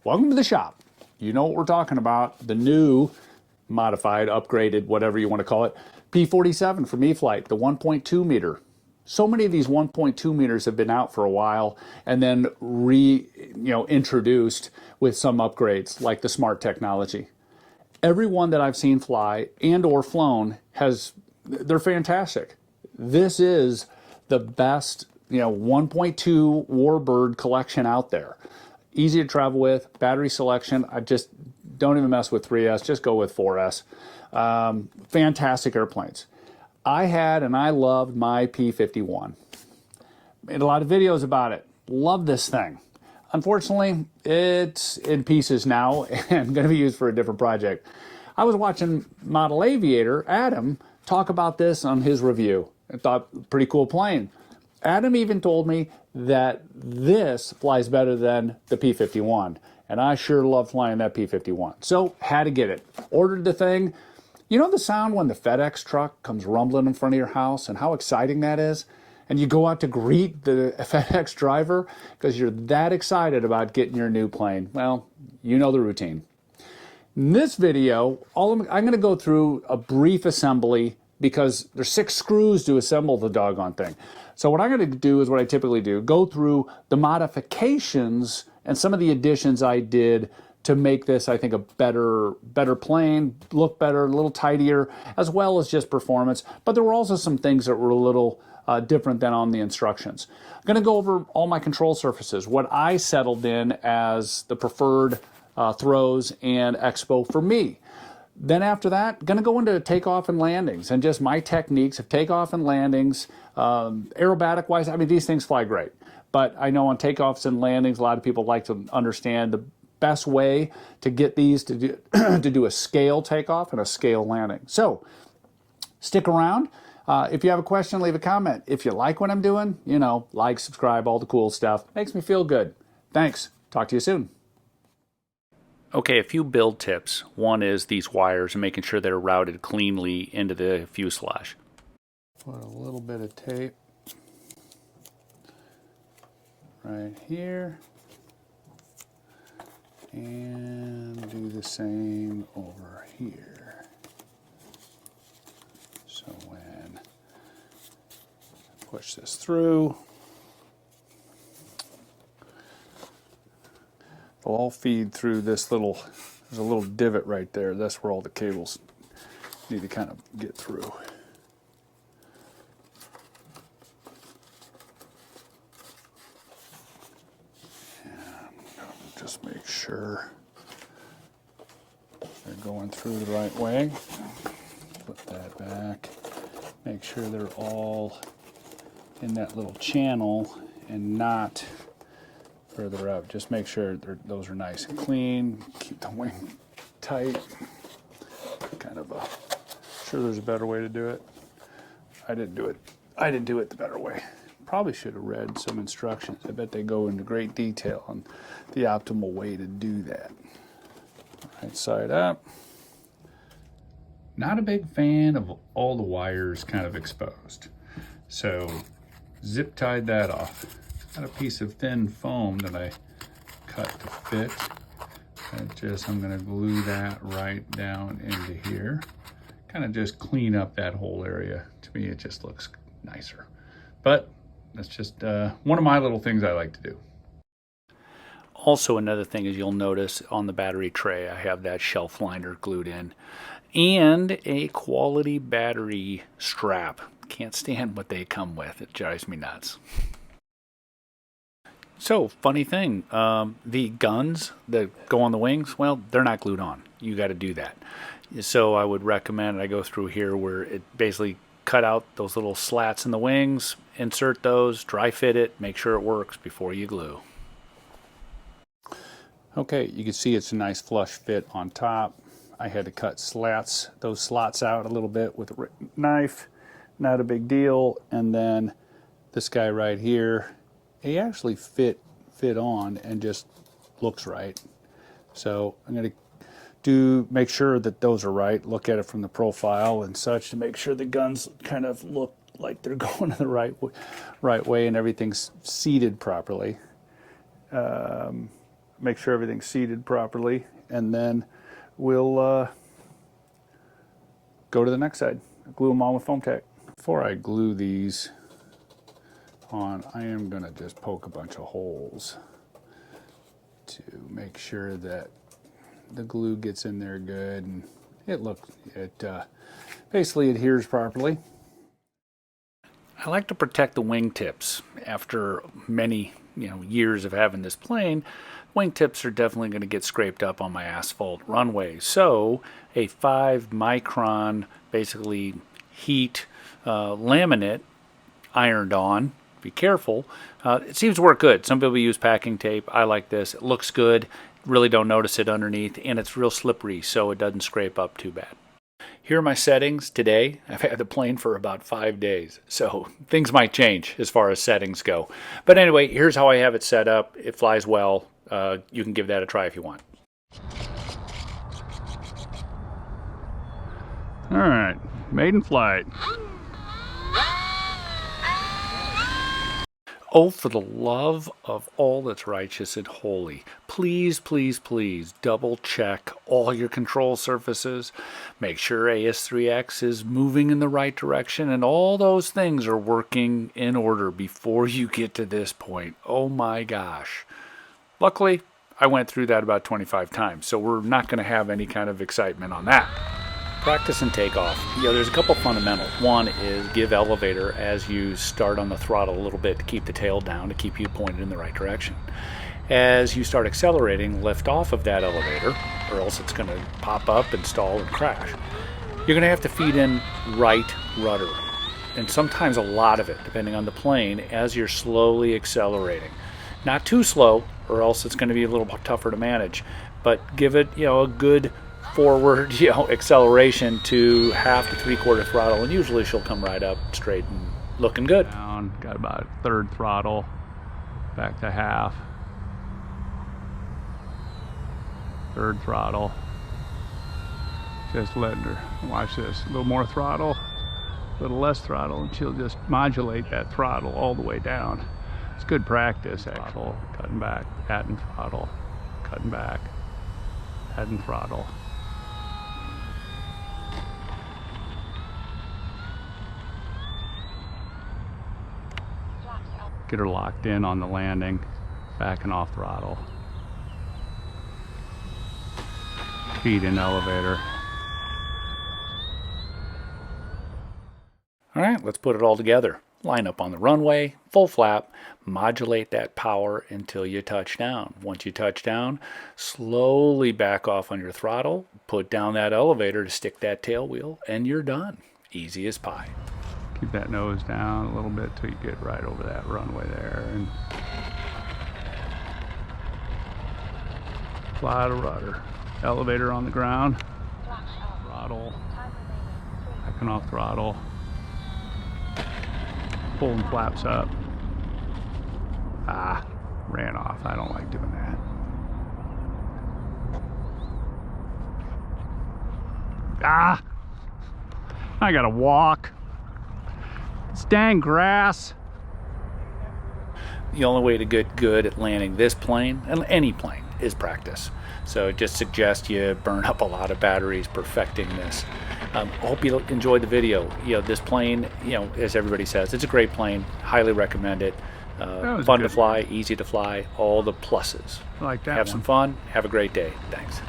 welcome to the shop. You know what we're talking about, the new, modified, upgraded, whatever you want to call it, P-47 from Eflite, the 1.2 meter. So many of these 1.2 meters have been out for a while and then introduced with some upgrades like the smart technology. Every one that I've seen fly and or flown they're fantastic. This is the best 1.2 warbird collection out there. Easy to travel with, battery selection. I just don't even mess with 3S, just go with 4S. Fantastic airplanes. I had and I loved my P-51. Made a lot of videos about it. Love this thing. Unfortunately, it's in pieces now and going to be used for a different project. I was watching Model Aviator, Adam, talk about this on his review. I thought, pretty cool plane. Adam even told me that this flies better than the P-51. And I sure love flying that P-51. So, had to get it. Ordered the thing. You know the sound when the FedEx truck comes rumbling in front of your house and how exciting that is? And you go out to greet the FedEx driver because you're that excited about getting your new plane. Well, you know the routine. In this video, I'm going to go through a brief assembly because there's 6 screws to assemble the doggone thing. So what I'm going to do is what I typically do, go through the modifications and some of the additions I did to make this, I think, a better plane, look better, a little tidier, as well as just performance. But there were also some things that were a little different than on the instructions. I'm going to go over all my control surfaces, what I settled in as the preferred throws and expo for me. Then after that, going to go into takeoff and landings and just my techniques of takeoff and landings, aerobatic wise. I mean, these things fly great, but I know on takeoffs and landings, a lot of people like to understand the best way to get these to do, to do a scale takeoff and a scale landing. So stick around. If you have a question, leave a comment. If you like what I'm doing, like, subscribe, all the cool stuff. Makes me feel good. Thanks. Talk to you soon. Okay, a few build tips. One is these wires and making sure they're routed cleanly into the fuselage. Put a little bit of tape right here. And do the same over here. So when I push this through, they'll all feed through this there's a little divot right there. That's where all the cables need to kind of get through. Just make sure they're going through the right way. Put that back. Make sure they're all in that little channel and not further up. Just make sure those are nice and clean. Keep the wing tight. Sure there's a better way to do it. I didn't do it the better way. Probably should have read some instructions. I bet they go into great detail on the optimal way to do that. Right side up. Not a big fan of all the wires kind of exposed. So zip tied that off. Got a piece of thin foam that I cut to fit. I'm gonna glue that right down into here. Kind of just clean up that whole area. To me, it just looks nicer. But that's just one of my little things I like to do. Also, another thing is you'll notice on the battery tray, I have that shelf liner glued in. And a quality battery strap. Can't stand what they come with. It drives me nuts. So, funny thing, the guns that go on the wings, well, they're not glued on. You got to do that. So I would recommend, I go through here where it basically cut out those little slats in the wings, insert those, dry fit it, make sure it works before you glue. Okay, you can see it's a nice flush fit on top. I had to cut those slots out a little bit with a knife, not a big deal. And then this guy right here, he actually fit on and just looks right. So I'm going to make sure that those are right, look at it from the profile and such to make sure the guns kind of look like they're going the right way and everything's seated properly. make sure everything's seated properly, and then we'll go to the next side. Glue them on with foam tack. Before I glue these on, I am going to just poke a bunch of holes to make sure that the glue gets in there good and it basically adheres properly. I like to protect the wingtips. After many years of having this plane, wingtips are definitely going to get scraped up on my asphalt runway. So a 5 micron basically heat laminate ironed on. Be careful. It seems to work good. Some people use packing tape. I like this. It looks good. Really don't notice it underneath, and it's real slippery, so it doesn't scrape up too bad. Here are my settings today. I've had the plane for about 5 days, so things might change as far as settings go. But anyway, here's how I have it set up. It flies well. You can give that a try if you want. All right, maiden flight. Oh, for the love of all that's righteous and holy, please, please, please double check all your control surfaces. Make sure AS3X is moving in the right direction and all those things are working in order before you get to this point. Oh my gosh. Luckily, I went through that about 25 times, so we're not going to have any kind of excitement on that. Practice and takeoff. There's a couple fundamentals. One is give elevator as you start on the throttle a little bit to keep the tail down, to keep you pointed in the right direction. As you start accelerating, lift off of that elevator, or else it's going to pop up and stall and crash. You're going to have to feed in right rudder, and sometimes a lot of it, depending on the plane, as you're slowly accelerating. Not too slow, or else it's going to be a little tougher to manage, but give it a good forward acceleration to half to 3/4 throttle, and usually she'll come right up straight and looking good. Down, got about 1/3 throttle, back to half, 1/3 throttle, just letting her, watch this, a little more throttle, a little less throttle, and she'll just modulate that throttle all the way down. It's good practice, actually. Cutting back, adding throttle, cutting back, adding throttle. Get her locked in on the landing, backing off throttle. Feed in elevator. All right, let's put it all together. Line up on the runway, full flap, modulate that power until you touch down. Once you touch down, slowly back off on your throttle, put down that elevator to stick that tail wheel, and you're done. Easy as pie. Keep that nose down a little bit till you get right over that runway there, and fly to rudder. Elevator on the ground, throttle, backing off throttle, pulling flaps up. Ran off. I don't like doing that. I gotta walk. It's dang grass. The only way to get good at landing this plane, and any plane, is practice. So just suggest you burn up a lot of batteries perfecting this. I hope you enjoyed the video. This plane, as everybody says, it's a great plane. Highly recommend it. Fun to fly, easy to fly, all the pluses. I like that Have one. some fun. Have a great day. Thanks.